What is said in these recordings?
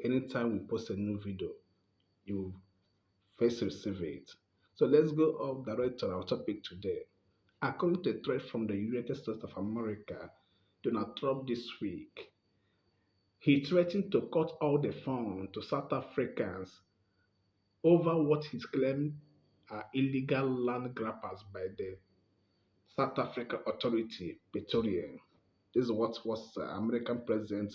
Anytime we post a new video, you will first receive it. So let's go off direct to our topic today. According to a thread from the United States of America, Donald Trump this week, he threatened to cut all the funds to South Africans over what he claimed are illegal land grabbers by the South African Authority, Pretoria. This is what was American president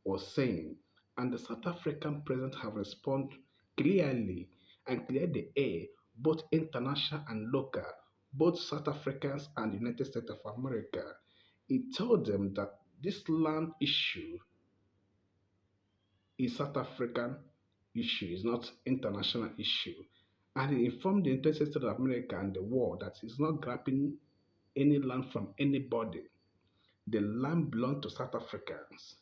was saying, and the South African president have responded clearly and cleared the air, both international and local, both South Africans and United States of America. He told them that this land issue is South African issue, is not international issue. And he informed the United States of America and the world that he's not grabbing any land from anybody. The land belongs to South Africans,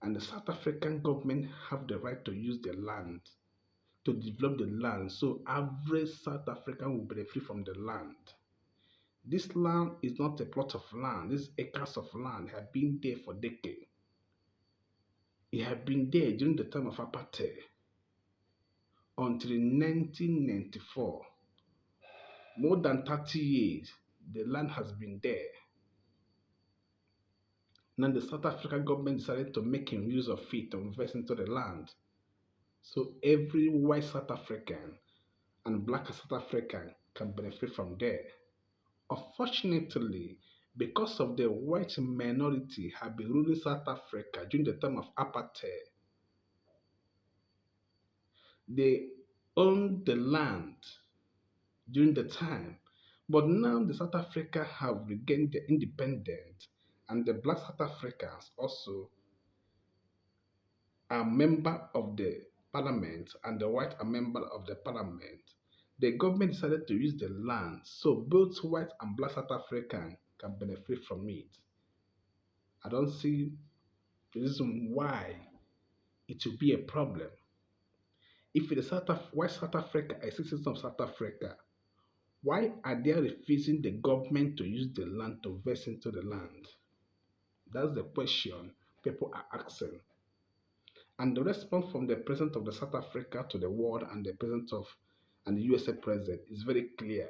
and the South African government have the right to use the land to develop the land, so average South African will benefit from the land. This land is not a plot of land. These acres of land have been there for decades. It had been there during the time of apartheid until 1994. More than 30 years, the land has been there. Now the South African government decided to make use of it to invest into the land. So every white South African and black South African can benefit from there. Unfortunately, because of the white minority have been ruling South Africa during the time of apartheid, they owned the land during the time. But now the South Africa have regained their independence, and the black South Africans also are member of the parliament, and the white are member of the parliament. The government decided to use the land so both white and black South African can benefit from it. I don't see the reason why it will be a problem. If the white South Africa is citizen of South Africa, why are they refusing the government to use the land to invest into the land? That's the question people are asking. And the response from the president of the South Africa to the world and the president of and the USA president is very clear.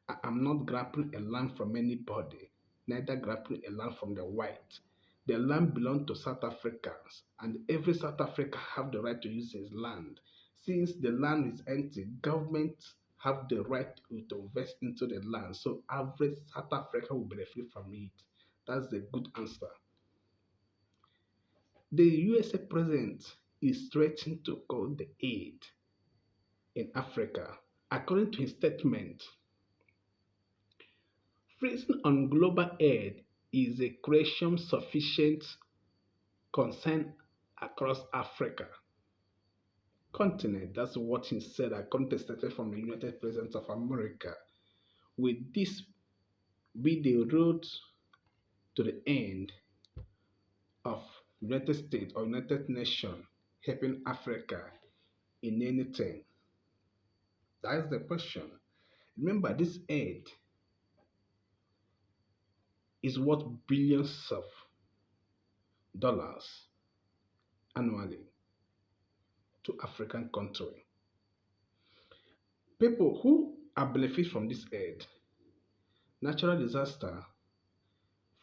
I am not grabbing a land from anybody, neither grabbing a land from the white. The land belongs to South Africans, and every South African have the right to use his land. Since the land is empty, government have the right to invest into the land, so average South Africa will benefit from it. That's the good answer. The USA president is threatening to call the aid in Africa. According to his statement, freezing on global aid is a creation sufficient concern across Africa continent. That's what he said according to statement from the United President of America. With this be the road to the end of United States or United Nations helping Africa in anything? That is the question. Remember, this aid is worth billions of dollars annually to African country. People who are benefit from this aid, natural disaster,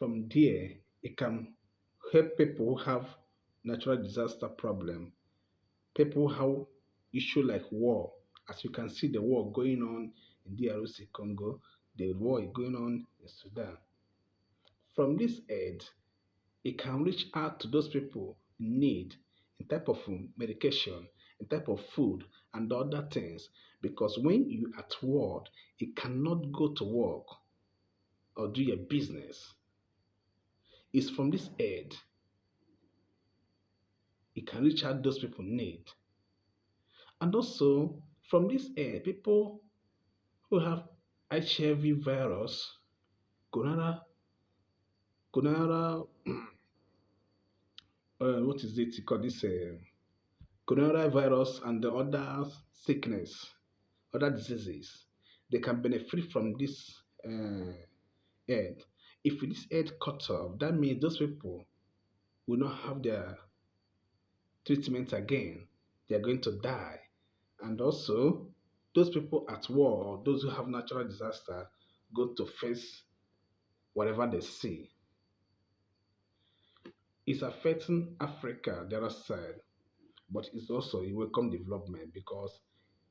from there it can help people who have natural disaster problem, people who have issue like war. As you can see, the war going on in DRC Congo, the war going on in Sudan. From this aid, it can reach out to those people in need in type of medication, in type of food and other things. Because when you at work, you cannot go to work or do your business. It's from this aid it can reach out those people need. And also from this aid, people who have HIV virus, coronavirus, what is it called? This coronavirus and the other sickness, other diseases, they can benefit from this aid. If this aid cut off, that means those people will not have their treatment again. They are going to die. And also, those people at war, those who have natural disaster, go to face whatever they see. It's affecting Africa, the other side, but it's also a welcome development because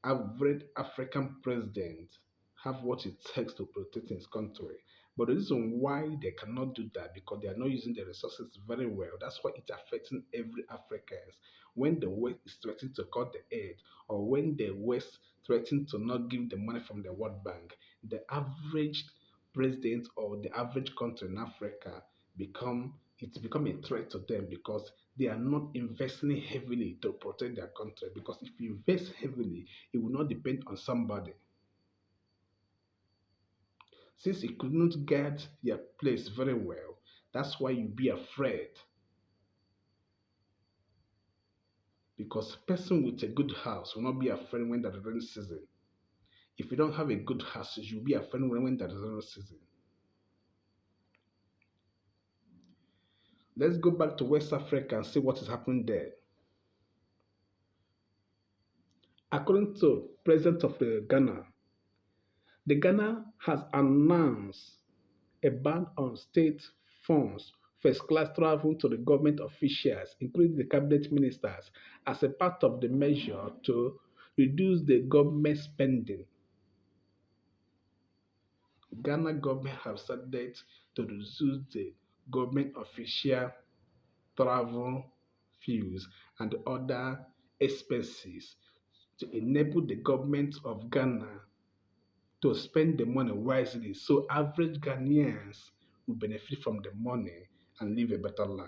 average African president have what it takes to protect his country. But the reason why they cannot do that because they are not using the resources very well. That's why it's affecting every Africans. When the West is threatening to cut the aid, or when the West threatening to not give the money from the World Bank, the average president or the average country in Africa become a threat to them because they are not investing heavily to protect their country. Because if you invest heavily, it will not depend on somebody. Since you couldn't get your place very well, that's why you be afraid. Because person with a good house will not be afraid when there's rainy season. If you don't have a good house, you'll be afraid when there's rainy season. Let's go back to West Africa and see what is happening there. According to President of the Ghana has announced a ban on state funds first-class travel to the government officials, including the cabinet ministers, as a part of the measure to reduce the government spending. Ghana government have started to reduce the government official travel fees and other expenses to enable the government of Ghana to spend the money wisely so average Ghanaians will benefit from the money and live a better life.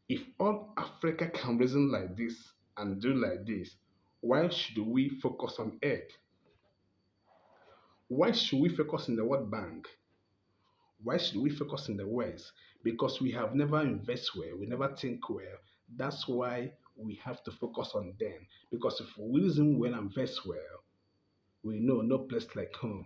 If all Africa can reason like this and do like this, why should we focus on aid? Why should we focus in the World Bank? Why should we focus in the West? Because we have never invest well, we never think well. That's why we have to focus on them. Because if we reason well and invest well, we know no place like home.